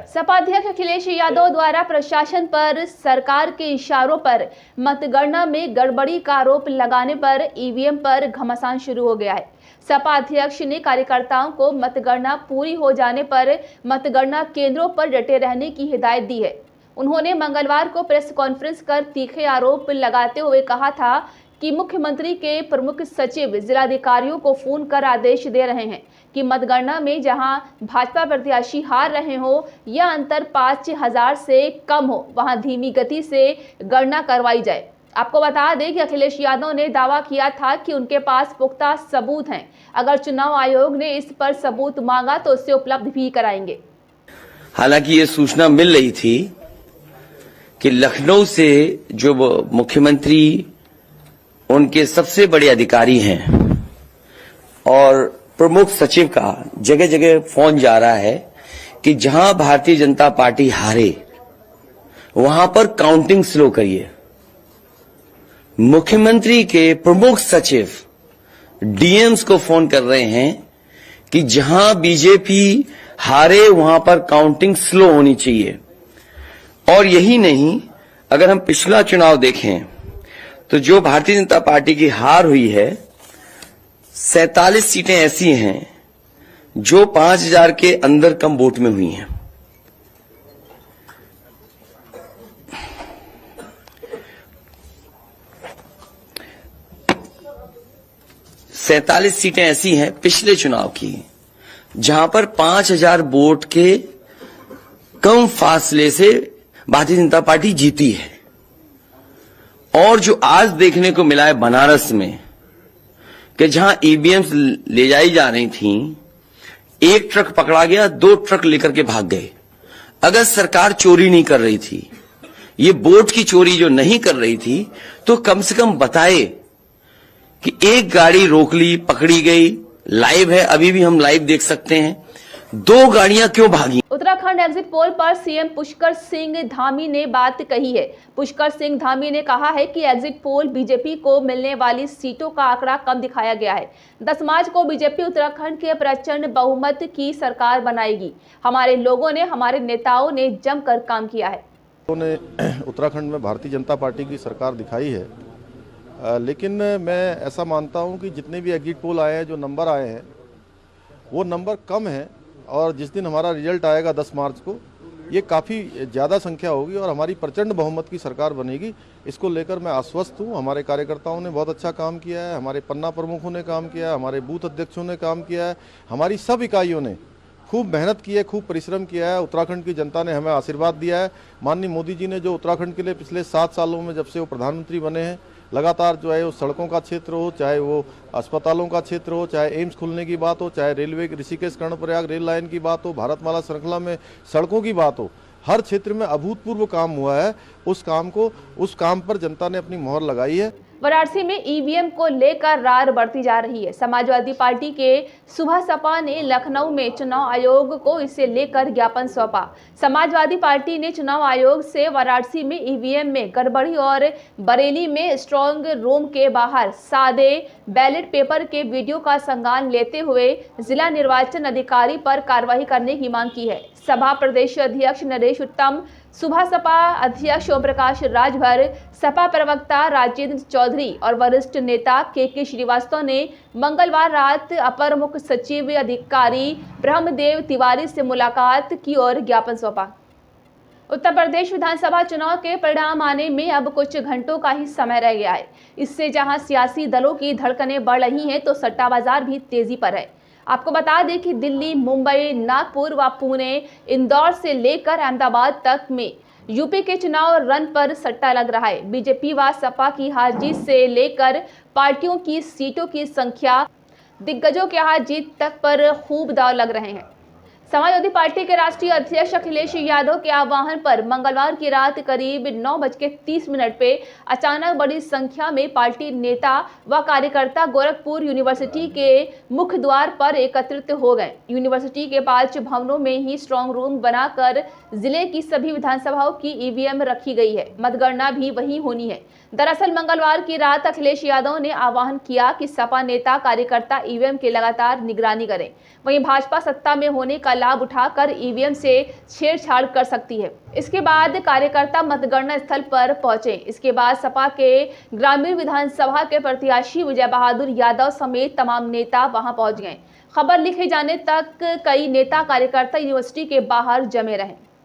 सपा अध्यक्ष अखिलेश यादव द्वारा प्रशासन पर सरकार के इशारों पर मतगणना में गड़बड़ी का आरोप लगाने पर ईवीएम पर घमासान शुरू हो गया है। सपा अध्यक्ष ने कार्यकर्ताओं को मतगणना पूरी हो जाने पर मतगणना केंद्रों पर डटे रहने की हिदायत दी है। उन्होंने मंगलवार को प्रेस कॉन्फ्रेंस कर तीखे आरोप लगाते हुए कहा था कि मुख्यमंत्री के प्रमुख सचिव जिलाधिकारियों को फोन कर आदेश दे रहे हैं कि मतगणना में जहां भाजपा प्रत्याशी हार रहे हो या अंतर 5000 से कम हो, वहां धीमी गति से गणना करवाई जाए। आपको बता दें कि अखिलेश यादव ने दावा किया था कि उनके पास पुख्ता सबूत हैं। अगर चुनाव आयोग ने इस पर सबूत मांगा तो उसे उपलब्ध भी कराएंगे। हालांकि ये सूचना मिल रही थी कि लखनऊ से जो मुख्यमंत्री उनके सबसे बड़े अधिकारी हैं और प्रमुख सचिव का जगह जगह फोन जा रहा है कि जहां भारतीय जनता पार्टी हारे वहां पर काउंटिंग स्लो करिए। मुख्यमंत्री के प्रमुख सचिव डीएम्स को फोन कर रहे हैं कि जहां बीजेपी हारे वहां पर काउंटिंग स्लो होनी चाहिए। और यही नहीं, अगर हम पिछला चुनाव देखें तो जो भारतीय जनता पार्टी की हार हुई है 47 सीटें ऐसी हैं जो 5000 के अंदर कम वोट में हुई हैं। सैंतालीस सीटें ऐसी हैं पिछले चुनाव की जहां पर 5000 वोट के कम फासले से भारतीय जनता पार्टी जीती है। और जो आज देखने को मिला है बनारस में कि जहां ईवीएम्स ले जाई जा रही थीं, एक ट्रक पकड़ा गया, 2 ट्रक लेकर के भाग गए। अगर सरकार चोरी नहीं कर रही थी, ये वोट की चोरी जो नहीं कर रही थी, तो कम से कम बताए कि एक गाड़ी रोक ली, पकड़ी गई, लाइव है, अभी भी हम लाइव देख सकते हैं, 2 गाड़ियां क्यों भागी। उत्तराखंड एग्जिट पोल पर सीएम पुष्कर सिंह धामी ने बात कही है। पुष्कर सिंह धामी ने कहा है कि एग्जिट पोल बीजेपी को मिलने वाली सीटों का आंकड़ा कम दिखाया गया है। 10 मार्च को बीजेपी उत्तराखंड के प्रचंड बहुमत की सरकार बनाएगी। हमारे लोगों ने, हमारे नेताओं ने जमकर काम किया है। उन्होंने उत्तराखंड में भारतीय जनता पार्टी की सरकार दिखाई है, लेकिन मैं ऐसा मानता हूं कि जितने भी एग्जिट पोल आए हैं, जो नंबर आए हैं, वो नंबर कम है। और जिस दिन हमारा रिजल्ट आएगा 10 मार्च को, ये काफ़ी ज़्यादा संख्या होगी और हमारी प्रचंड बहुमत की सरकार बनेगी। इसको लेकर मैं आश्वस्त हूँ। हमारे कार्यकर्ताओं ने बहुत अच्छा काम किया है, हमारे पन्ना प्रमुखों ने काम किया है, हमारे बूथ अध्यक्षों ने काम किया है, हमारी सब इकाइयों ने खूब मेहनत की है, खूब परिश्रम किया है। उत्तराखंड की जनता ने हमें आशीर्वाद दिया है। माननीय मोदी जी ने जो उत्तराखंड के लिए पिछले 7 सालों में, जब से वो प्रधानमंत्री बने हैं, लगातार जो है वो सड़कों का क्षेत्र हो, चाहे वो अस्पतालों का क्षेत्र हो, चाहे एम्स खुलने की बात हो, चाहे railway Rishikesh Karnaprayag rail line की बात हो, भारतमाला श्रृंखला में सड़कों की बात हो, हर क्षेत्र में अभूतपूर्व काम हुआ है। उस काम पर जनता ने अपनी मोहर लगाई है। वाराणसी में ईवीएम को लेकर रार बढ़ती जा रही है। समाजवादी पार्टी के सुबह सपा ने लखनऊ में चुनाव आयोग को इसे लेकर ज्ञापन सौंपा। समाजवादी पार्टी ने चुनाव आयोग से वाराणसी में ईवीएम में गड़बड़ी और बरेली में स्ट्रांग रूम के बाहर सादे बैलेट पेपर के वीडियो का संज्ञान लेते हुए जिला निर्वाचन अधिकारी पर कार्रवाई करने की मांग की है। सभा प्रदेश अध्यक्ष नरेश उत्तम, सुबह सपा अध्यक्ष ओम प्रकाश राजभर, सपा प्रवक्ता राजेंद्र चौधरी और वरिष्ठ नेता के श्रीवास्तव ने मंगलवार रात अपर मुख्य सचिव अधिकारी ब्रह्मदेव तिवारी से मुलाकात की और ज्ञापन सौंपा। उत्तर प्रदेश विधानसभा चुनाव के परिणाम आने में अब कुछ घंटों का ही समय रह गया है। इससे जहां सियासी दलों की धड़कनें बढ़ रही हैं, तो सट्टा बाजार भी तेजी पर है। आपको बता दें कि दिल्ली, मुंबई, नागपुर व पुणे, इंदौर से लेकर अहमदाबाद तक में यूपी के चुनाव रन पर सट्टा लग रहा है। बीजेपी व सपा की हार जीत से लेकर पार्टियों की सीटों की संख्या, दिग्गजों के हार जीत तक पर खूब दांव लग रहे हैं। समाजवादी पार्टी के राष्ट्रीय अध्यक्ष अखिलेश यादव के आह्वान पर मंगलवार की रात करीब 9:30 पे अचानक बड़ी संख्या में पार्टी नेता व कार्यकर्ता गोरखपुर यूनिवर्सिटी के मुख्य द्वार पर एकत्रित हो गए। यूनिवर्सिटी के 5 भवनों में ही स्ट्रांग रूम बनाकर जिले की सभी विधानसभाओं की ईवीएम रखी गई है। मतगणना भी वहीं होनी है। दरअसल मंगलवार की रात अखिलेश यादव ने आह्वान किया कि सपा नेता कार्यकर्ता ईवीएम की लगातार निगरानी करें। वहीं भाजपा सत्ता में होने का लाभ उठाकर ईवीएम से छेड़छाड़ कर सकती है। इसके बाद कार्यकर्ता मतगणना स्थल पर पहुंचे। इसके बाद सपा के ग्रामीण विधानसभा के प्रत्याशी विजय बहादुर यादव समेत तमाम नेता वहां पहुंच गए। खबर लिखे जाने तक कई नेता कार्यकर्ता यूनिवर्सिटी के बाहर जमे रहे।